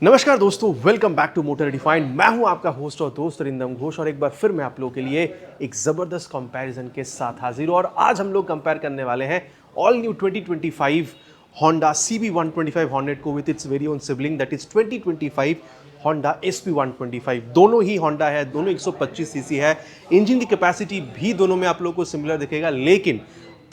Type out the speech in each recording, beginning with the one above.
नमस्कार दोस्तों, welcome back to motor defined. मैं हूं आपका होस्ट और दोस्त अरिंदम घोष और एक बार फिर मैं आप लोगों के लिए एक ज़बरदस्त कंपैरिजन के साथ हाजिर हूं। और आज हम लोग कंपेयर करने वाले हैं all new 2025 Honda CB125 hornet को with its very own sibling that is 2025 Honda SP125। दोनों ही Honda है, दोनों 125 सीसी है। इंजन की कैपेसिटी भी दोनों में आप लोगों को सिमिलर दिखेगा, लेकिन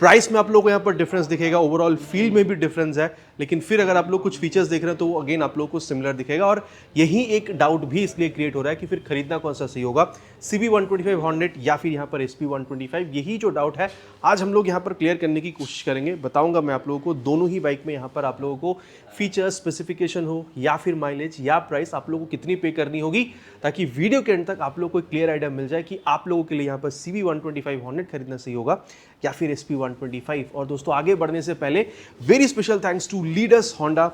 प्राइस में आप लोगों को यहाँ पर डिफरेंस दिखेगा। ओवरऑल फील में भी डिफरेंस है, लेकिन फिर अगर आप लोग कुछ फीचर्स देख रहे हैं तो वो अगेन आप लोगों को सिमिलर दिखेगा। और यही एक डाउट भी इसलिए क्रिएट हो रहा है कि फिर खरीदना कौन सा सही होगा, CB125 हॉर्नेट या फिर यहाँ पर SP125। यही जो डाउट है आज हम लोग यहाँ पर क्लियर करने की कोशिश करेंगे। बताऊंगा मैं आप लोगों को दोनों ही बाइक में यहाँ पर आप लोगों को फीचर्स, स्पेसिफिकेशन हो या फिर माइलेज या प्राइस आप लोगों को कितनी पे करनी होगी, ताकि वीडियो के एंड तक आप लोगों को एक क्लियर आइडिया मिल जाए कि आप लोगों के लिए यहाँ पर CB125 हॉर्नेट खरीदना सही होगा या फिर SP125। और दोस्तों आगे बढ़ने से पहले very special thanks to leaders Honda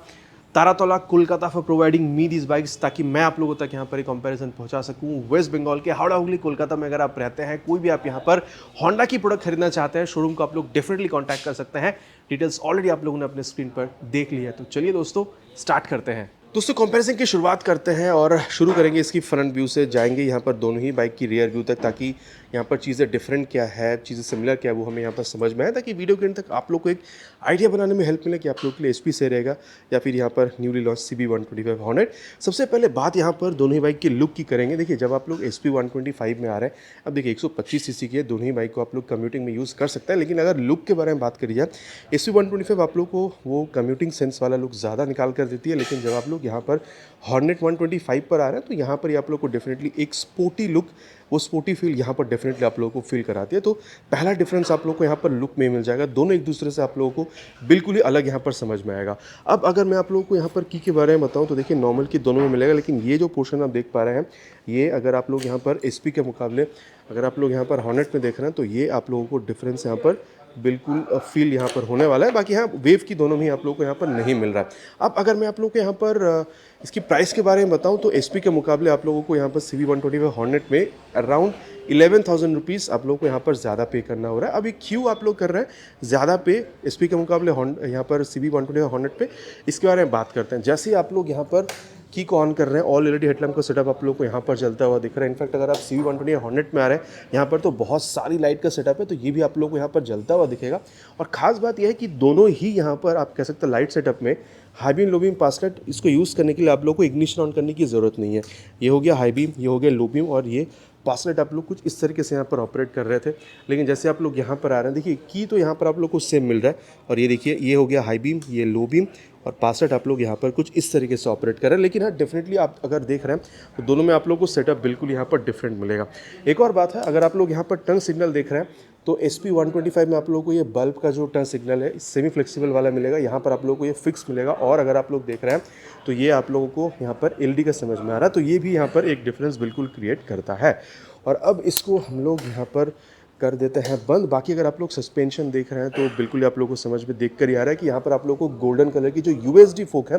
Taratola Kolkata for providing me these bikes, ताकि मैं आप लोगों तक यहाँ पर एक कंपैरिजन पहुंचा सकूं। वेस्ट बंगाल के हावड़ा हुगली कोलकाता में अगर आप रहते हैं, कोई भी आप यहाँ पर होंडा की प्रोडक्ट खरीदना चाहते हैं, शोरूम को आप लोग डेफिनेटली कॉन्टैक्ट कर सकते हैं। डिटेल्स ऑलरेडी आप लोगों ने अपने स्क्रीन पर देख ली है। तो चलिए दोस्तों स्टार्ट करते हैं। दोस्तों कंपैरिजन की शुरुआत करते हैं और शुरू करेंगे इसकी फ्रंट व्यू से, जाएंगे यहाँ पर दोनों ही बाइक की रियर व्यू तक, ताकि यहाँ पर चीज़ें डिफरेंट क्या है, चीज़ें सिमिलर क्या है, वो हमें यहाँ पर समझ में आए, ताकि वीडियो के एंड तक आप लोग को एक आइडिया बनाने में हेल्प मिले कि आप लोग के लिए SP सही रहेगा या फिर यहाँ पर न्यूली लॉन्च CB125 हॉर्नेट। सबसे पहले बात यहाँ पर दोनों ही बाइक की लुक की करेंगे। देखिए जब आप लोग SP125 में आ रहे हैं, अब देखिए 125 सीसी की है, दोनों ही बाइक को आप लोग कम्यूटिंग में यूज़ कर सकते हैं। लेकिन अगर लुक के बारे में बात करी जाए, SP125 आप लोग को वो कम्यूटिंग सेंस वाला लुक ज़्यादा निकाल कर देती है। लेकिन जब आप लोग यहाँ पर हॉर्नेट 125 पर आ रहे हैं तो यहाँ पर आप लोग को डेफिनेटली एक स्पोर्टी लुक, वो स्पोर्टी फील यहाँ पर डेफिनेटली आप लोगों को फील कराती है। तो पहला डिफरेंस आप लोग को यहाँ पर लुक में मिल जाएगा। दोनों एक दूसरे से आप लोगों को बिल्कुल ही अलग यहाँ पर समझ में आएगा। अब अगर मैं आप लोगों को यहाँ पर की के बारे में बताऊँ तो देखिए नॉर्मल की दोनों में मिलेगा, लेकिन ये जो पोर्शन आप देख पा रहे हैं, ये अगर आप लोग यहाँ पर SP के मुकाबले अगर आप लोग यहाँ पर हॉर्नेट में देख रहे हैं तो ये आप लोगों को डिफरेंस यहाँ पर बिल्कुल फील यहाँ पर होने वाला है। बाकी यहाँ वेव की दोनों में आप लोग को यहाँ पर नहीं मिल रहा है। अब अगर मैं आप लोग को यहाँ पर इसकी प्राइस के बारे में बताऊँ तो SP के मुकाबले आप लोगों को यहाँ पर CB125 हॉर्नेट में अराउंड 11,000 रुपीज़ आप लोगों को यहाँ पर ज़्यादा पे करना हो रहा है। अभी क्यों आप लोग कर रहे हैं ज़्यादा पे SP के मुकाबले यहाँ पर CB125 हॉर्नेट पे, इसके बारे में बात करते हैं। जैसे ही आप लोग यहाँ पर की को ऑन कर रहे हैं, ऑल LED हेडलैम्प का सेटअप आप लोग को यहाँ पर चलता हुआ दिख रहा है। इनफैक्ट अगर आप CB125 हॉर्नेट में आ रहे हैं, यहाँ पर तो बहुत सारी लाइट का सेटअप है, तो ये भी आप लोग को यहाँ पर जलता हुआ दिखेगा। और ख़ास बात यह है कि दोनों ही यहाँ पर आप कह सकते हैं लाइट सेटअप में हाई बीम, लो बीम, पास लाइट, इसको यूज़ करने के लिए आप लोग को इग्निशन ऑन करने की ज़रूरत नहीं है। ये हो गया हाई बीम, ये हो गया लो बीम, और ये पास लाइट आप लोग कुछ इस तरीके से यहाँ पर ऑपरेट कर रहे थे। लेकिन जैसे आप लोग यहाँ पर आ रहे हैं, देखिए की तो यहाँ पर आप लोग को सेम मिल रहा है। और ये देखिए ये हो गया हाई बीम, ये लो बीम, और पास लाइट आप लोग यहाँ पर कुछ इस तरीके से ऑपरेट कर रहे हैं। लेकिन हाँ डेफिनेटली आप अगर देख रहे हैं तो दोनों में आप लोग को सेटअप बिल्कुल यहाँ पर डिफरेंट मिलेगा। एक और बात है, अगर आप लोग यहाँ पर टर्न सिग्नल देख रहे हैं तो SP125 में आप लोगों को ये बल्ब का जो टर्न सिग्नल है सेमी फ्लेक्सिबल वाला मिलेगा। यहाँ पर आप लोगों को ये फिक्स मिलेगा। और अगर आप लोग देख रहे हैं तो ये आप लोगों को यहाँ पर LED का समझ में आ रहा है, तो ये भी यहाँ पर एक डिफरेंस बिल्कुल क्रिएट करता है। और अब इसको हम लोग यहाँ पर कर देते हैं बंद। बाकी अगर आप लोग सस्पेंशन देख रहे हैं तो बिल्कुल आप लोगों को समझ में देख कर ही आ रहा है कि यहाँ पर आप लोगों को गोल्डन कलर की जो USD फोक है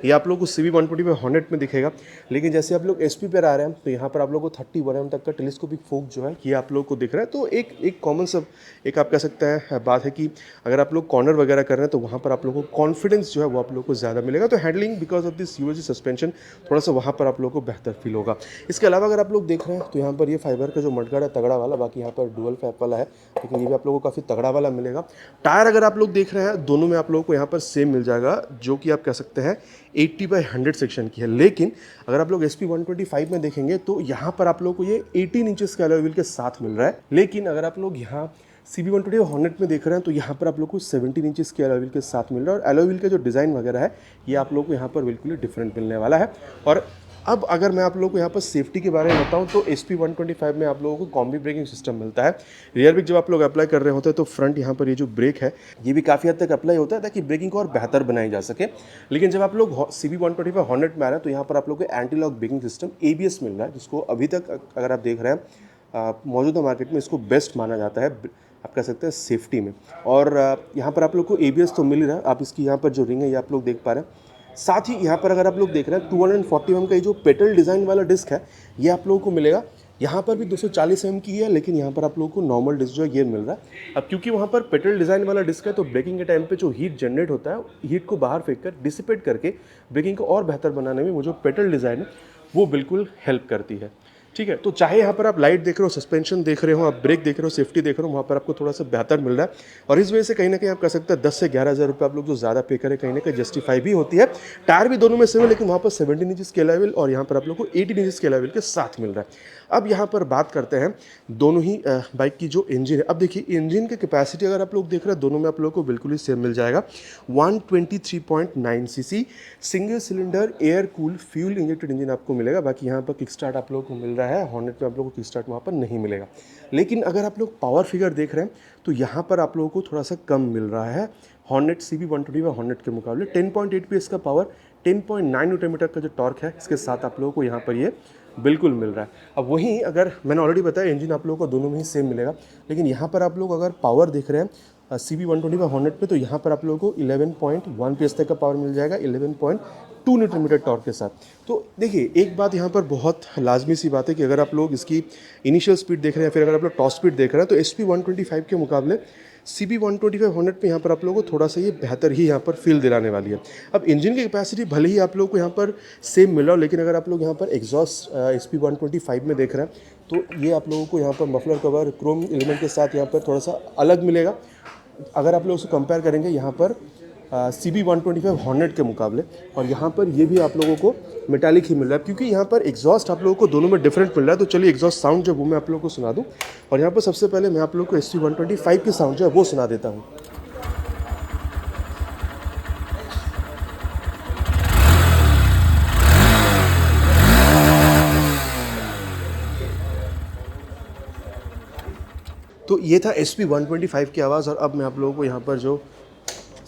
ये आप लोगों को CB125 हॉर्नेट में दिखेगा। लेकिन जैसे आप लोग SP पर आ रहे हैं तो यहाँ पर आप लोगों को 31 mm तक का टेलीस्कोपिक फोक जो है ये आप लोगों को दिख रहा है। तो एक कॉमन सब एक आप कह सकते हैं बात है कि अगर आप लोग कॉर्नर वगैरह कर रहे हैं तो वहाँ पर आप लोगों को कॉन्फिडेंस जो है वो आप लोगों को ज़्यादा मिलेगा। तो handling because of this USD suspension थोड़ा सा वहाँ पर आप लोगों को बेहतर फील होगा। इसके अलावा अगर आप लोग देख रहे हैं तो यहाँ पर ये फाइबर का जो मडगार्ड है तगड़ा वाला, बाकी यहाँ पर डुअल फैप वाला है, लेकिन ये भी आप लोगों को काफ़ी तगड़ा वाला मिलेगा। टायर अगर आप लोग देख रहे हैं दोनों में आप लोगों को यहाँ पर सेम मिल जाएगा, जो कि आप कह सकते हैं 80/100 सेक्शन की है। लेकिन अगर आप लोग SP125 में देखेंगे तो यहाँ पर आप लोगों को ये 18 इंचेस के अलॉय व्हील के साथ मिल रहा है। लेकिन अगर आप लोग यहाँ CB125 हॉर्नेट में देख रहे हैं तो यहाँ पर आप लोग को 17 इंचेस के अलॉय व्हील के साथ मिल रहा है। और अलॉय व्हील का जो डिज़ाइन वगैरह है ये आप लोग को यहाँ पर बिल्कुल ही डिफरेंट मिलने वाला है। और अब अगर मैं आप लोगों को यहाँ पर सेफ्टी के बारे में बताऊँ तो SP125 में आप लोगों को कॉम्बी ब्रेकिंग सिस्टम मिलता है। रियर ब्रेक जब आप लोग अप्लाई कर रहे होते हैं तो फ्रंट यहाँ पर ये जो ब्रेक है ये भी काफ़ी हद तक अप्लाई होता है ताकि ब्रेकिंग को और बेहतर बनाई जा सके। लेकिन जब आप लोग CB125 हॉर्नेट में आ रहे हैं तो यहाँ पर आप लोग को anti lock braking system ABS मिल रहा है, जिसको अभी तक अगर आप देख रहे हैं मौजूदा मार्केट में इसको बेस्ट माना जाता है, आप कह सकते हैं सेफ्टी में। और यहाँ पर आप लोग को ABS तो मिल ही रहा है। आप इसकी यहाँ पर जो रिंग है ये आप लोग देख पा रहे हैं। साथ ही यहाँ पर अगर आप लोग देख रहे हैं 240 mm का ये जो पेटल डिज़ाइन वाला डिस्क है ये आप लोगों को मिलेगा। यहाँ पर भी 240 mm की है, लेकिन यहाँ पर आप लोगों को नॉर्मल डिस्क जो है गियर मिल रहा है। अब क्योंकि वहाँ पर पेट्रोल डिज़ाइन वाला डिस्क है, तो ब्रेकिंग के टाइम पे जो हीट जनरेट होता है, हीट को बाहर फेंक कर डिसिपेट करके ब्रेकिंग को और बेहतर बनाने में वो जो पेट्रोल डिज़ाइन है वो बिल्कुल हेल्प करती है। ठीक है, तो चाहे यहाँ पर आप लाइट देख रहे हो, सस्पेंशन देख रहे हो, आप ब्रेक देख रहे हो, सेफ्टी देख रहे हो, वहाँ पर आपको थोड़ा सा बेहतर मिल रहा है। और इस वजह से कहीं ना कहीं आप कह सकते हैं 10 से 11 हज़ार रुपये आप लोग जो ज़्यादा पे करें, कहीं ना कहीं जस्टिफाई भी होती है। टायर भी दोनों में सेम है, लेकिन वहाँ पर 17 इंचज़ के लेवल और यहाँ पर आप लोग को 18 इंचज़ के लेवल के साथ मिल रहा है। अब यहाँ पर बात करते हैं दोनों ही बाइक की जो इंजन है। अब देखिए, इंजन की कैपेसिटी अगर आप लोग देख रहे हैं, दोनों में आप लोगों को बिल्कुल ही सेम मिल जाएगा। 123.9 CC single cylinder air cool fuel injected engine आपको मिलेगा। बाकी यहाँ पर किक स्टार्ट आप लोगों को मिल रहा है, हॉर्नेट में आप लोगों को किक स्टार्ट वहाँ पर नहीं मिलेगा। लेकिन अगर आप लोग पावर फिगर देख रहे हैं, तो यहाँ पर आप लोगों को थोड़ा सा कम मिल रहा है हॉर्नेट CB125 व हॉर्नेट के मुकाबले। 10.8 PS का पावर, 10.9 न्यूटन मीटर का जो टॉर्क है, इसके साथ आप लोगों को यहाँ पर ये बिल्कुल मिल रहा है। अब वहीं अगर मैंने ऑलरेडी बताया, इंजन आप लोगों को दोनों में ही सेम मिलेगा, लेकिन यहाँ पर आप लोग अगर पावर देख रहे हैं CB125 हॉर्नेट पे, तो यहाँ पर आप लोगों को 11.1 PS तक का पावर मिल जाएगा 11.2 न्यूटन मीटर टॉर्क के साथ। तो देखिए, एक बात यहाँ पर बहुत लाजमी सी बात है कि अगर आप लोग इसकी इनिशियल स्पीड देख रहे हैं, फिर अगर आप लोग टॉप स्पीड देख रहे हैं, तो SP125 के मुकाबले CB125 हॉर्नेट पे यहाँ पर आप लोगों को थोड़ा सा ये बेहतर ही यहाँ पर फील दिलाने वाली है। अब इंजन की कैपेसिटी भले ही आप लोगों को यहाँ पर सेम मिला हो, लेकिन अगर आप लोग यहाँ पर एग्जॉस्ट SP125 में देख रहे हैं, तो ये आप लोगों को यहाँ पर मफलर कवर क्रोम एलिमेंट के साथ यहाँ पर थोड़ा सा अलग मिलेगा। अगर आप लोग उसको कंपेयर करेंगे यहाँ पर CB125 हॉर्नेट के मुकाबले, और यहाँ पर ये भी आप लोगों को मेटालिक ही मिल रहा है, क्योंकि यहाँ पर एग्जॉस्ट आप लोगों को दोनों में डिफरेंट मिल रहा है। तो चलिए एग्जॉस्ट साउंड जो वो मैं आप लोगों को सुना दूँ, और यहाँ पर सबसे पहले मैं आप लोगों को SP125 की साउंड जो है वो सुना देता हूँ। तो ये था SP125 की आवाज़, और अब मैं आप लोगों को यहाँ पर जो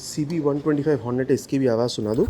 CB125 हॉर्नेट है इसकी भी आवाज़ सुना दूँ।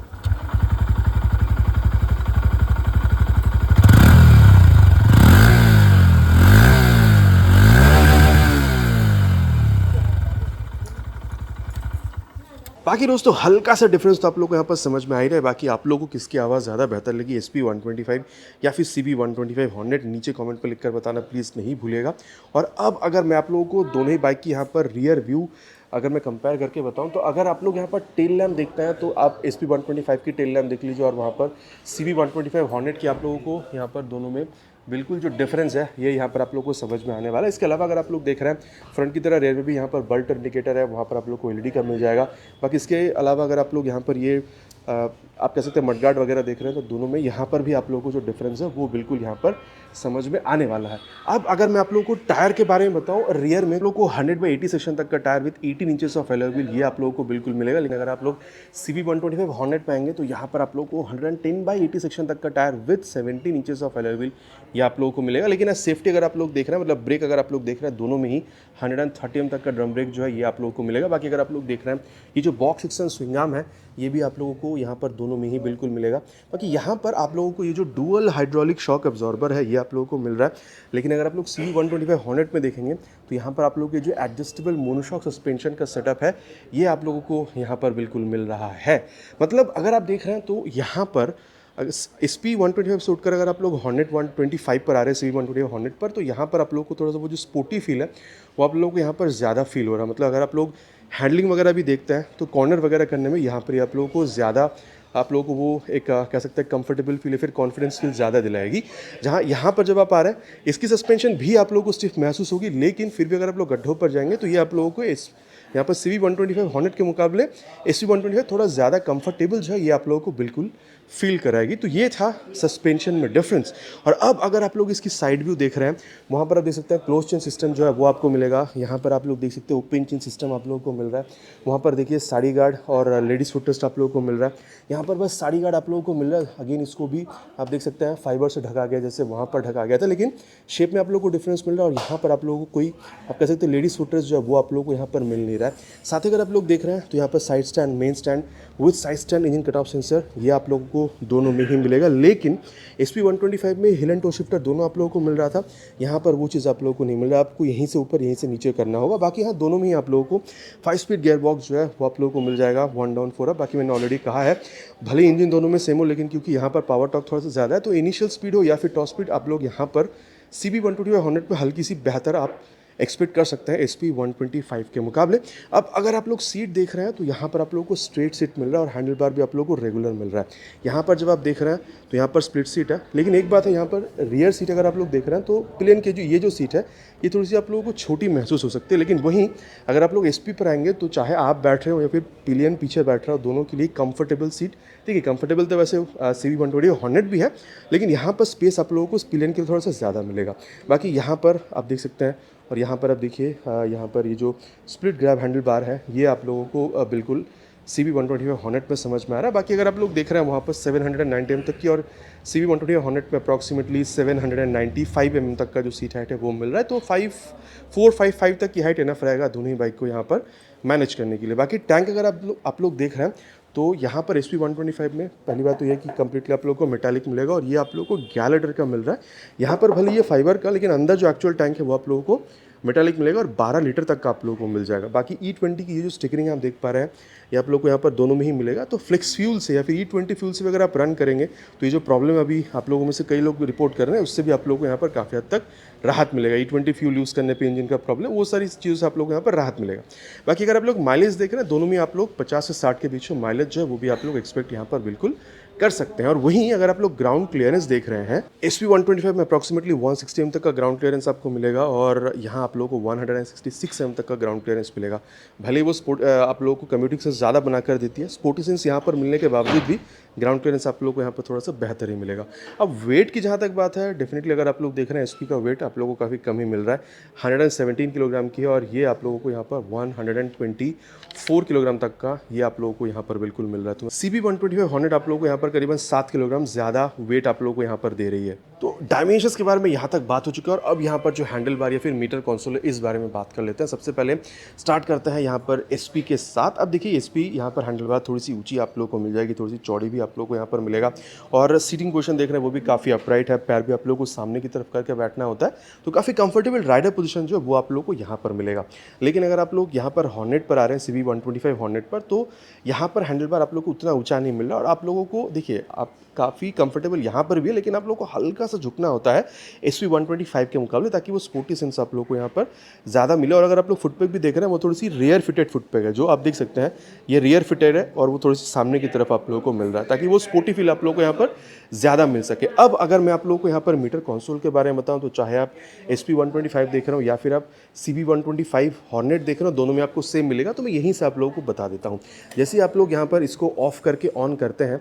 बाकी दोस्तों, हल्का सा डिफरेंस तो आप लोगों को यहाँ पर समझ में आ ही रहा है। बाकी आप लोगों को किसकी आवाज़ ज़्यादा बेहतर लगी, SP125 या फिर CB125 हॉर्नेट, नीचे कमेंट पर लिखकर बताना प्लीज़ नहीं भूलिएगा। और अब अगर मैं आप लोगों को दोनों ही बाइक की यहाँ पर रियर व्यू अगर मैं कंपेयर करके बताऊं, तो अगर आप लोग यहाँ पर टेल लैम्प देखते हैं, तो आप SP125 की टेल लैम्प देख लीजिए, और वहाँ पर CB125 हॉर्नेट की आप लोगों को यहाँ पर दोनों में बिल्कुल जो डिफरेंस है ये यहाँ पर आप लोग को समझ में आने वाला है। इसके अलावा अगर आप लोग देख रहे हैं फ्रंट की तरह रेयर में भी यहाँ पर बल्ट इंडिकेटर है, वहाँ पर आप लोग को LED का मिल जाएगा। बाकी इसके अलावा अगर आप लोग यहाँ पर ये आप कह सकते हैं मडगार्ड वगैरह देख रहे हैं, तो दोनों में यहाँ पर भी आप लोगों को जो डिफरेंस है वो बिल्कुल यहाँ पर समझ में आने वाला है। अब अगर मैं आप लोगों को टायर के बारे में बताऊँ, रियर में लोगों को 100/80 सेक्शन तक का tyre with 18 inches of alloy wheel ये आप लोगों को बिल्कुल मिलेगा। लेकिन अगर आप लोग CB125 हॉर्नेट में आएंगे, तो यहाँ पर आप लोगों को 110/80 सेक्शन तक का tyre with 17 inches of alloy wheel ये आप लोगों को मिलेगा। लेकिन सेफ्टी अगर आप लोग देख रहे हैं, मतलब ब्रेक अगर आप लोग देख रहे हैं, दोनों में ही 130 mm तक का ड्रम ब्रेक जो है ये आप लोगों को मिलेगा। बाकी अगर आप लोग देख रहे हैं, ये जो बॉक्स सेक्शन स्विंग आर्म है ये भी आप लोगों को यहाँ पर दोनों में ही बिल्कुल मिलेगा। बाकी यहाँ पर आप लोगों को ये जो डुअल हाइड्रोलिक शॉक एब्जॉर्बर है ये आप लोगों को मिल रहा है। लेकिन अगर आप लोग CB125 हॉर्नेट में देखेंगे, तो यहाँ पर आप लोगों के जो एडजस्टेबल मोनोशॉक सस्पेंशन का सेटअप है ये आप लोगों को यहाँ पर बिल्कुल मिल रहा है। मतलब अगर आप देख रहे हैं, तो यहाँ पर SP125 से उठकर अगर आप लोग हॉर्नेट 125 पर आ रहे हैं, CB125 हॉर्नेट पर, तो यहाँ पर आप लोगों को थोड़ा सा वो जो स्पोर्टी फील है वो आप लोगों को यहाँ पर ज़्यादा फील हो रहा है। मतलब अगर आप लोग हैंडलिंग वगैरह भी देखते हैं, तो कॉर्नर वगैरह करने में यहाँ पर आप लोगों को ज़्यादा आप लोगों को वो एक कह सकते हैं कंफर्टेबल फील, फिर कॉन्फिडेंस फील ज़्यादा दिलाएगी। जहाँ यहाँ पर जब आप आ रहे हैं, इसकी सस्पेंशन भी आप लोगों को स्टिफ महसूस होगी, लेकिन फिर भी अगर आप लोग गड्ढों पर जाएंगे, तो ये आप लोगों को यहाँ पर CB125 हॉर्नेट के मुकाबले SP125 थोड़ा ज़्यादा कंफर्टेबल जो है ये आप लोगों को बिल्कुल फील कराएगी। तो ये था सस्पेंशन में डिफरेंस। और अब अगर आप लोग इसकी साइड व्यू देख रहे हैं, वहाँ पर आप देख सकते हैं क्लोज चेन सिस्टम जो है वो आपको मिलेगा। यहाँ पर आप लोग देख सकते हैं ओपन चेन सिस्टम आप लोगों को मिल रहा है। वहाँ पर देखिए साड़ी गार्ड और लेडीज़ फुटरेस्ट आप लोगों को मिल रहा है। यहाँ पर बस साड़ी गार्ड आप लोगों को मिल रहा है। अगेन इसको भी आप देख सकते हैं फाइबर से ढका गया, जैसे वहाँ पर ढका गया था, लेकिन शेप में आप लोगों को डिफरेंस मिल रहा है। और यहाँ पर आप लोगों को कोई आप कह सकते हैं लेडीज़ फुटरेस्ट जो है वो आप लोगों को यहाँ पर मिल नहीं रहा है। साथ ही अगर आप लोग देख रहे हैं, तो यहाँ पर side stand, main stand with side stand, engine cut off sensor ये आप लोगों को दोनों में ही मिलेगा। लेकिन SP125 में हिल एंड टो शिफ्टर दोनों आप लोगों को मिल रहा था, यहाँ पर वो चीज़ आप लोगों को नहीं मिल रहा। आपको यहीं से ऊपर यहीं से नीचे करना होगा। बाकी यहाँ दोनों में ही आप लोगों को 5 स्पीड गियर बॉक्स जो है वो आप लोगों को मिल जाएगा, 1 डाउन 4 अप। बाकी मैंने ऑलरेडी कहा है, भले इंजन दोनों में सेम हो, लेकिन क्योंकि यहाँ पर पावर टॉर्क थोड़ा सा ज़्यादा है, तो इनिशियल स्पीड हो या फिर टॉप स्पीड आप लोग यहाँ पर CB125 हॉर्नेट पे हल्की सी बेहतर आप एक्सपेक्ट कर सकते हैं SP125 के मुकाबले। अब अगर आप लोग सीट देख रहे हैं तो यहाँ पर आप लोगों को स्ट्रेट सीट मिल रहा है और हैंडल बार भी आप लोगों को रेगुलर मिल रहा है। यहाँ पर जब आप देख रहे हैं तो यहाँ पर स्प्लिट सीट है, लेकिन एक बात है, यहाँ पर रियर सीट अगर आप लोग देख रहे हैं तो प्लेन के ये जो सीट है ये थोड़ी सी आप लोगों को छोटी महसूस हो सकती है। लेकिन वहीं अगर आप लोग SP पर आएंगे तो चाहे आप बैठ रहे हो या फिर पिलियन पीछे बैठ रहा हो, दोनों के लिए कंफर्टेबल सीट। देखिए कंफर्टेबल तो वैसे CB125 हॉर्नेट भी है, लेकिन यहाँ पर स्पेस आप लोगों को पिलियन के लिए थोड़ा सा ज़्यादा मिलेगा। बाकी यहाँ पर आप देख सकते हैं, और यहाँ पर आप देखिए यहाँ पर ये जो स्प्लिट ग्रैब हैंडल बार है ये आप लोगों को बिल्कुल CB125 हॉर्नेट में समझ में आ रहा है। बाकी अगर आप लोग देख रहे हैं वहाँ पर 790 mm तक की, और CB125 हॉर्नेट में अप्रॉक्सीमेटली 795 mm तक का जो सीट हाइट है वो मिल रहा है। तो 455 तक की हाइट इनफ रहेगा दोनों ही बाइक को यहाँ पर मैनेज करने के लिए। बाकी टैंक अगर आप लोग देख रहे हैं तो यहाँ पर SP125 में पहली बात तो यह है कि कम्प्लीटली आप लोगों को मेटालिक मिलेगा, और ये आप लोगों को 11 लीटर का मिल रहा है। यहाँ पर भले ये फाइबर का, लेकिन अंदर जो एक्चुअल टैंक है वो आप लोगों को मेटालिक मिलेगा और 12 लीटर तक का आप लोगों को मिल जाएगा। बाकी E20 की ये जो स्टिकरिंग आप देख पा रहे हैं ये आप लोग को यहाँ पर दोनों में ही मिलेगा। तो फ्लेक्स फ्यूल से या फिर E20 फ्यूल से अगर आप रन करेंगे तो ये जो प्रॉब्लम अभी आप लोगों में से कई लोग रिपोर्ट कर रहे हैं उससे भी आप लोगों को यहाँ पर काफ़ी हद तक राहत मिलेगा। E20 फ्यूल यूज़ करने पे इंजन का प्रॉब्लम, वो सारी चीज़ों से आप लोग को यहाँ पर राहत मिलेगा। बाकी अगर आप लोग माइलेज देख रहे हैं, दोनों में आप लोग 50 से 60 के बीच में माइलेज जो है वो भी आप लोग एक्सपेक्ट यहाँ पर बिल्कुल कर सकते हैं। और वहीं अगर आप लोग ग्राउंड क्लियरेंस देख रहे हैं, SP125 में अप्रॉक्सीमेटली 160 mm तक का ग्राउंड क्लियरेंस आपको मिलेगा, और यहाँ आप लोगों को 166 mm तक का ग्राउंड क्लियरेंस मिलेगा। भले वो स्पोर्ट आप लोगों को कम्यूटिंग से ज़्यादा बनाकर देती है, स्पोर्टी सेंस यहाँ पर मिलने के बावजूद भी ग्राउंड क्लियरेंस आप लोगों को यहाँ पर थोड़ा सा बेहतर ही मिलेगा। अब वेट की जहाँ तक बात है, डेफिनेटली अगर आप लोग देख रहे हैं SP का वेट आप लोगों को काफ़ी कम ही मिल रहा है, 117 किलोग्राम की है, और ये आप लोगों को यहाँ पर 124 किलोग्राम तक का ये आप लोगों को यहाँ पर बिल्कुल मिल रहा है। तो CB125 हॉर्नेट आप लोगों को यहाँ पर करीबन 7 किलोग्राम ज़्यादा वेट आप लोगों को यहाँ पर दे रही है। तो डायमेंशंस के बारे में यहाँ तक बात हो चुकी है, और अब यहाँ पर जो हैंडल बार या फिर मीटर कंसोल है इस बारे में बात कर लेते हैं। सबसे पहले स्टार्ट करते हैं यहाँ पर SP के साथ। अब देखिए SP यहाँ पर हैंडल बार थोड़ी सी ऊंची आप लोगों को मिल जाएगी, थोड़ी सी चौड़ी भी आप लोगों को यहाँ पर मिलेगा, और सीटिंग पोजीशन देख रहे हैं वो भी काफ़ी अपराइट है, पैर भी आप लोगों को सामने की तरफ करके बैठना होता है, तो काफ़ी कंफर्टेबल राइडर पोजीशन जो है वो आप लोगों को यहाँ पर मिलेगा। लेकिन अगर आप लोग यहाँ पर हॉर्नेट पर आ रहे हैं, CB125 हॉर्नेट पर, तो यहाँ पर हैंडल बार आप लोग को उतना ऊंचा नहीं मिल रहा, और आप लोगों को देखिए आप काफ़ी कंफर्टेबल यहाँ पर भी है, लेकिन आप लोगों को हल्का सा झुकना होता है SP125 के मुकाबले, ताकि वो स्पोर्टी सेंस आप लोगों को यहाँ पर ज़्यादा मिले। और अगर आप लोग फुटपैक भी देख रहे हैं वो थोड़ी सी रियर फिटेड फुटपैक है, जो आप देख सकते हैं ये रियर फिटेड है, और वो थोड़ी सी सामने की तरफ आप लोगों को मिल रहा है, ताकि वो स्पोर्टी फील आप लोगों को यहाँ पर ज़्यादा मिल सके। अब अगर मैं आप लोगों को यहाँ पर मीटर कंसोल के बारे में बताऊँ, तो चाहे आप SP125 देख रहे हो या फिर आप CB125 हॉर्नेट देख रहे हो, दोनों में आपको सेम मिलेगा। तो मैं यहीं से आप लोगों को बता देता हूँ। जैसे आप लोग यहाँ पर इसको ऑफ करके ऑन करते हैं,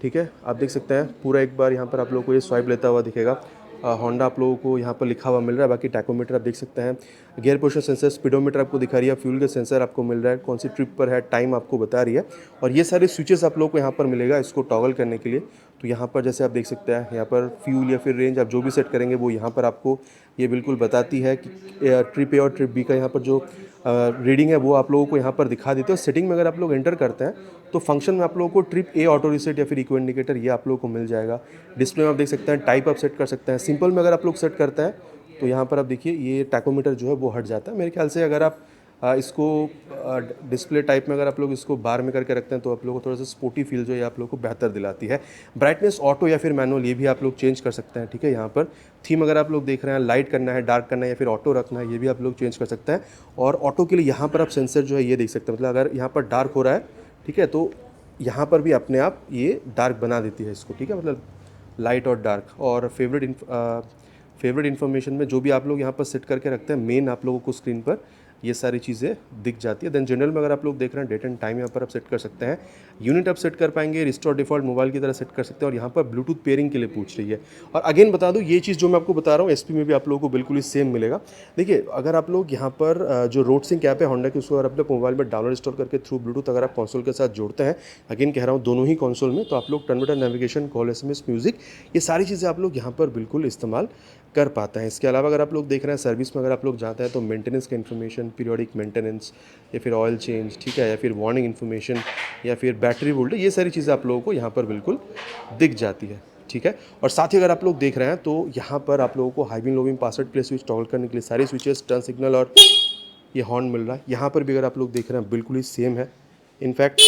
ठीक है, आप देख सकते हैं पूरा एक बार यहाँ पर आप लोगों को ये स्वाइप लेता हुआ दिखेगा। होंडा आप लोगों को यहाँ पर लिखा हुआ मिल रहा है। बाकी टैकोमीटर आप देख सकते हैं, गियर पोजिशन सेंसर, स्पीडोमीटर आपको दिखा रही है, फ्यूल का सेंसर आपको मिल रहा है, कौन सी ट्रिप पर है, टाइम आपको बता रही है, और ये सारे स्विचेस आप लोगों को यहाँ पर मिलेगा इसको टॉगल करने के लिए। तो यहाँ पर जैसे आप देख सकते हैं, यहाँ पर फ्यूल या फिर रेंज आप जो भी सेट करेंगे वो यहाँ पर आपको ये बिल्कुल बताती है कि ट्रिप ए और ट्रिप बी का यहाँ पर जो रीडिंग है वो आप लोगों को यहाँ पर दिखा देते हैं। सेटिंग में अगर आप लोग एंटर करते हैं तो फंक्शन में आप लोगों को ट्रिप ए ऑटो रीसेट या फिर इको इंडिकेटर ये आप लोगों को मिल जाएगा। डिस्प्ले में आप देख सकते हैं टाइप आप सेट कर सकते हैं। सिंपल में अगर आप लोग सेट करते हैं तो यहाँ पर आप देखिए ये टैकोमीटर जो है वो हट जाता है। मेरे ख्याल से अगर आप इसको डिस्प्ले टाइप में अगर आप लोग इसको बार में करके रखते हैं तो आप लोगों को थोड़ा सा स्पोर्टी फील जो है आप लोगों को बेहतर दिलाती है। ब्राइटनेस ऑटो या फिर मैनुअल ये भी आप लोग चेंज कर सकते हैं, ठीक है। यहाँ पर थीम अगर आप लोग देख रहे हैं, लाइट करना है, डार्क करना है या फिर ऑटो रखना है, ये भी आप लोग चेंज कर सकते हैं। और ऑटो के लिए यहाँ पर आप सेंसर जो है ये देख सकते हैं, मतलब अगर यहाँ पर डार्क हो रहा है, ठीक है, तो यहाँ पर भी अपने आप ये डार्क बना देती है इसको, ठीक है, मतलब लाइट और डार्क। और फेवरेट इन्फॉर्मेशन में जो भी आप लोग यहाँ पर सेट करके रखते हैं मेन आप लोगों को स्क्रीन पर ये सारी चीज़ें दिख जाती है। देन जनरल में अगर आप लोग देख रहे हैं डेट एंड टाइम यहाँ पर आप सेट कर सकते हैं, यूनिट आप सेट कर पाएंगे, रिस्टोर डिफॉल्ट मोबाइल की तरह सेट कर सकते हैं। और यहाँ पर ब्लूटूथ पेयरिंग के लिए पूछ रही है। और अगेन बता दूँ ये चीज़ जो मैं आपको बता रहा हूँ SP में भी आप लोगों को बिल्कुल ही सेम मिलेगा। देखिए अगर आप लोग यहाँ पर जो रोड सिंक ऐप है होंडा की, उसको अगर अपने मोबाइल में डाउनलोड इंस्टॉल करके थ्रू ब्लूटूथ अगर आप कंसोल के साथ जोड़ते हैं, अगेन कह रहा हूँ दोनों ही कंसोल में, तो आप लोग turn button navigation, call, SMS, music, ये सारी चीज़ें आप लोग यहाँ पर बिल्कुल इस्तेमाल कर पाते हैं। इसके अलावा अगर आप लोग देख रहे हैं सर्विस में अगर आप लोग जाते हैं तो मेंटेनेंस का इन्फॉर्मेशन, पीरियोडिक मेंटेनेंस या फिर ऑयल चेंज, ठीक है, या फिर वार्निंग इन्फॉर्मेशन या फिर बैटरी वोल्टेज, ये सारी चीज़ें आप लोगों को यहाँ पर बिल्कुल दिख जाती है, ठीक है। और साथ ही अगर आप लोग देख रहे हैं तो यहाँ पर आप लोगों को high beam, low beam, password play switch toggle करने के लिए सारे स्विचेस, टर्न सिग्नल और ये हॉर्न मिल रहा है। यहाँ पर भी अगर आप लोग देख रहे हैं बिल्कुल ही सेम है। इनफैक्ट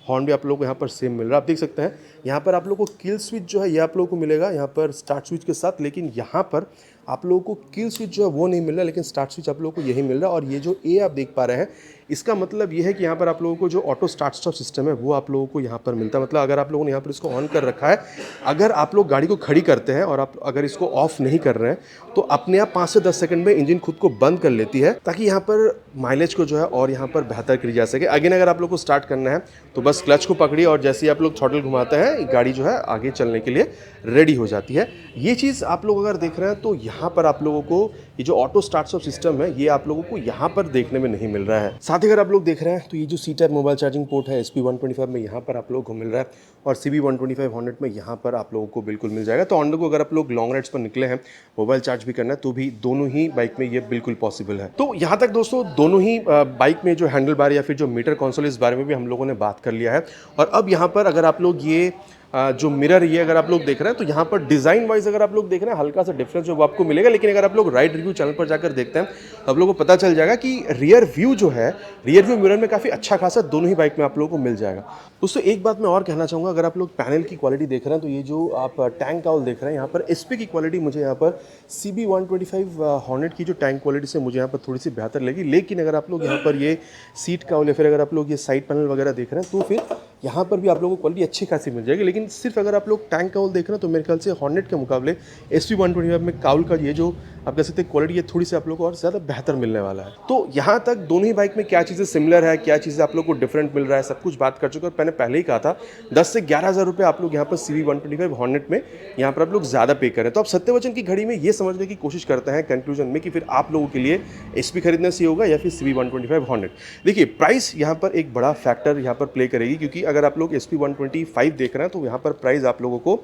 हॉर्न भी आप लोगों को यहाँ पर सेम मिल रहा है। आप देख सकते हैं यहाँ पर आप लोगों को किल स्विच जो है ये आप लोगों को मिलेगा यहाँ पर स्टार्ट स्विच के साथ, लेकिन यहाँ पर आप लोगों को किल स्विच जो है वो नहीं मिल रहा, लेकिन स्टार्ट स्विच आप लोगों को यही मिल रहा है। और ये जो ए आप देख पा रहे हैं, इसका मतलब ये है कि यहाँ पर आप लोगों को जो ऑटो स्टार्ट स्टॉप सिस्टम है वो आप लोगों को यहाँ पर मिलता है। मतलब अगर आप लोगों ने यहाँ पर इसको ऑन कर रखा है, अगर आप लोग गाड़ी को खड़ी करते हैं और आप अगर इसको ऑफ नहीं कर रहे हैं तो अपने आप 5 से 10 सेकंड में इंजन खुद को बंद कर लेती है, ताकि यहाँ पर माइलेज को जो है और यहाँ पर बेहतर करी जा सके। अगेन अगर आप लोग को स्टार्ट करना है तो बस क्लच को पकड़िए और जैसे ही आप लोग थ्रॉटल घुमाते हैं, गाड़ी जो है आगे चलने के लिए रेडी हो जाती है। ये चीज़ आप लोग अगर देख रहे हैं तो यहाँ पर आप लोगों को ये जो ऑटो स्टार्ट स्टॉप सिस्टम है ये आप लोगों को यहाँ पर देखने में नहीं मिल रहा है। साथ ही अगर आप लोग देख रहे हैं तो ये जो C type mobile charging port है SP125 में यहाँ पर आप लोगों को मिल रहा है, और CB125 हॉर्नेट में यहाँ पर आप लोगों को बिल्कुल मिल जाएगा। तो ऑन को अगर आप लोग लॉन्ग राइड्स पर निकले हैं, मोबाइल चार्ज भी करना है, तो भी दोनों ही बाइक में ये बिल्कुल पॉसिबल है। तो यहाँ तक दोस्तों दोनों ही बाइक में जो हैंडल बार या फिर जो मीटर कंसोल, इस बारे में भी हम लोगों ने बात कर लिया है। और अब यहाँ पर अगर आप लोग ये जो मिरर ये अगर आप लोग देख रहे हैं तो यहाँ पर डिज़ाइन वाइज अगर आप लोग देख रहे हैं हल्का सा डिफरेंस जो आपको मिलेगा, लेकिन अगर आप लोग राइड रिव्यू चैनल पर जाकर देखते हैं तो आप लोगों को पता चल जाएगा कि रियर व्यू जो है, रियर व्यू मिरर में काफ़ी अच्छा खासा दोनों ही बाइक में आप लोगों को मिल जाएगा। दोस्तों एक बात मैं और कहना चाहूँगा, अगर आप लोग पैनल की क्वालिटी देख रहे हैं तो ये जो आप टैंक काउल देख रहे हैं यहाँ पर SP की क्वालिटी मुझे यहाँ पर CB125 हॉर्नेट की जो टैंक क्वालिटी से मुझे यहाँ पर थोड़ी सी बेहतर लगी। लेकिन अगर आप लोग यहाँ पर ये सीट काउल या फिर अगर आप लोग ये साइड पैनल वगैरह देख रहे हैं तो फिर यहाँ पर भी आप लोगों को क्वालिटी अच्छी खासी मिल जाएगी। लेकिन सिर्फ अगर आप लोग टैंक काउल देख रहे हैं तो मेरे ख्याल से हॉर्नेट के मुकाबले SP125 में काउल का ये जो आप कह सकते हैं क्वालिटी, ये थोड़ी सी आप लोग को और ज़्यादा बेहतर मिलने वाला है। तो यहाँ तक दोनों ही बाइक में क्या चीज़ें सिमिलर है, क्या चीज़ें आप लोग को डिफरेंट मिल रहा है, सब कुछ बात कर चुके हैं। और मैंने पहले ही कहा था 10 से 11 हज़ार रुपये आप लोग यहाँ पर CB125 हॉर्नेट में यहाँ पर आप लोग ज़्यादा पे करें। तो आप सत्यवचन की घड़ी में ये समझने की कोशिश करते हैं कंक्लूजन में कि फिर आप लोगों के लिए SP खरीदना सही होगा या फिर CB125 हॉर्नेट। देखिए प्राइस यहाँ पर एक बड़ा फैक्टर यहाँ पर प्ले करेगी, क्योंकि अगर आप लोग SP125 देख रहे हैं तो यहाँ पर प्राइस आप लोगों को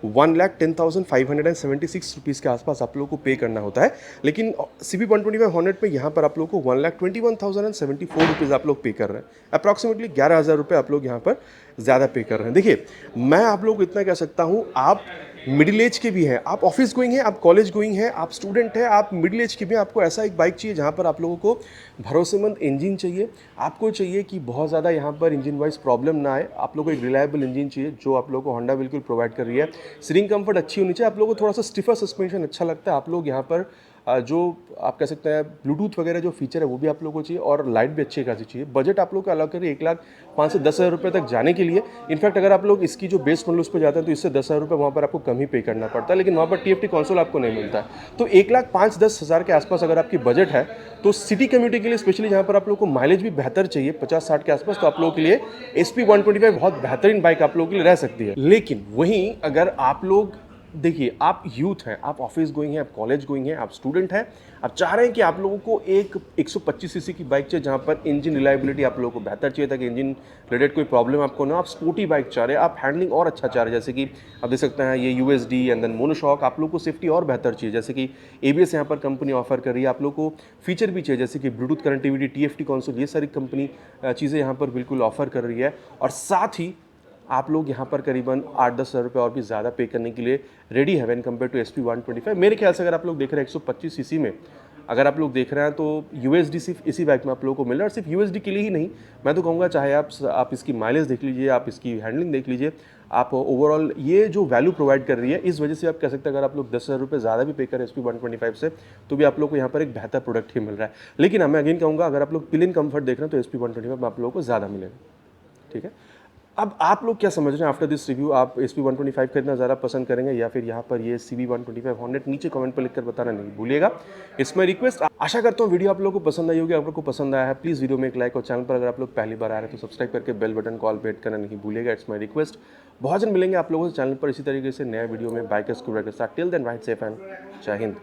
1,10,576 रुपीज़ के आसपास आप लोगों को पे करना होता है। लेकिन CB125 हॉर्नेट में यहाँ पर आप लोगों को 1,21,074 रुपीज़ आप लोग पे कर रहे हैं। अप्रॉक्सीमेटली 11,000 रुपये आप लोग यहाँ पर ज़्यादा पे कर रहे हैं। देखिए मैं आप लोगों को इतना कह सकता हूँ, आप मिडिल एज के भी हैं, आप ऑफिस गोइंग हैं, आप कॉलेज गोइंग हैं, आप स्टूडेंट हैं, आप मिडिल एज के भी हैं, आपको ऐसा एक बाइक चाहिए जहाँ पर आप लोगों को भरोसेमंद इंजन चाहिए, आपको चाहिए कि बहुत ज़्यादा यहाँ पर इंजन वाइज प्रॉब्लम ना आए, आप लोगों को एक रिलायबल इंजन चाहिए जो आप लोगों को होंडा बिल्कुल प्रोवाइड कर रही है। सीटिंग कंफर्ट अच्छी होनी चाहिए, आप लोगों को थोड़ा सा स्टिफर सस्पेंशन अच्छा लगता है, आप लोग यहाँ पर जो आप कह सकते हैं ब्लूटूथ वगैरह जो फीचर है वो भी आप लोगों को चाहिए, और लाइट भी अच्छी खासी चाहिए। बजट आप लोग का अलाउ करिए 1,05,000 से 10,000 रुपये तक जाने के लिए। इनफैक्ट अगर आप लोग इसकी जो बेस मॉडल उस पर जाते हैं तो इससे 10,000 रुपये वहाँ पर आपको कम ही पे करना पड़ता है, लेकिन वहाँ पर TFT कंसोल आपको नहीं मिलता है। तो 1,05,000-10,000 के आसपास अगर आपकी बजट है तो सिटी कम्यूनिटी के लिए स्पेशली जहाँ पर आप लोग को माइलेज भी बेहतर चाहिए 50-60 के आसपास, तो आप लोगों के लिए SP125 बहुत बेहतरीन बाइक आप लोगों के लिए रह सकती है। लेकिन वहीं अगर आप लोग देखिए, आप यूथ हैं, आप ऑफिस गोइंग हैं, आप कॉलेज गोइंग हैं, आप स्टूडेंट हैं, आप चाह रहे हैं कि आप लोगों को एक 125 सीसी की बाइक चाहिए जहां पर इंजन रिलायबिलिटी आप लोगों को बेहतर चाहिए ताकि इंजन रिलेटेड कोई प्रॉब्लम आपको ना, आप स्पोर्टी बाइक चाह रहे हैं, आप हैंडलिंग और अच्छा चाह रहे हैं, जैसे कि आप देख सकते हैं ये USD एंड देन मोनोशॉक, आप लोग को सेफ्टी और बेहतर चाहिए, जैसे कि ABS यहाँ पर कंपनी ऑफर कर रही है, आप लोग को फीचर भी चाहिए जैसे कि ब्लूटूथ कनेक्टिविटी, TFT कंसोल, ये सारी कंपनी चीज़ें यहाँ पर बिल्कुल ऑफर कर रही है। और साथ ही आप लोग यहाँ पर करीबन 8-10 हज़ार रुपये और भी ज़्यादा पे करने के लिए रेडी है व्हेन कंपेयर टू SP125। मेरे ख्याल से अगर आप लोग देख रहे हैं 125 सीसी में अगर आप लोग देख रहे हैं तो USD सिर्फ इसी बाइक में आप लोगों को मिल रहा है। और सिर्फ USD के लिए ही नहीं, मैं तो कहूँगा चाहे आप इसकी माइलेज देख लीजिए, आप इसकी हैंडलिंग देख लीजिए, आप ओवरऑल ये जो वैल्यू प्रोवाइड कर रही है, इस वजह से आप कह सकते हैं अगर आप लोग 10,000 रुपये ज़्यादा भी पे करें SP125 से तो भी आप लोग को यहाँ पर एक बेहतर प्रोडक्ट ही मिल रहा है। लेकिन मैं अगेन कहूँगा अगर आप लोग पिलियन कंफर्ट देख रहे हैं तो SP125 में आप लोगों को ज़्यादा मिलेगा। ठीक है, अब आप लोग क्या समझ रहे हैं आफ्टर दिस रिव्यू, आप SP125 खरीदना ज़्यादा पसंद करेंगे या फिर यहाँ पर ये CB125 हॉर्नेट? नीचे कमेंट पर लिखकर बताना नहीं भूलिएगा। It's my request. आशा करता हूँ वीडियो आप लोगों को पसंद आई होगी। आप लोगों को पसंद आया है प्लीज़ वीडियो में एक लाइक, और चैनल पर अगर आप लोग पहली बार आ रहे हैं तो सब्सक्राइब करके बेल बटन कॉल पे हिट करना नहीं भूलिएगा। It's my request. बहुत जल्द मिलेंगे आप लोगों से चैनल पर इसी तरीके से नया वीडियो में बाइकर्स को के साथ। Till then ride safe and जय हिंद।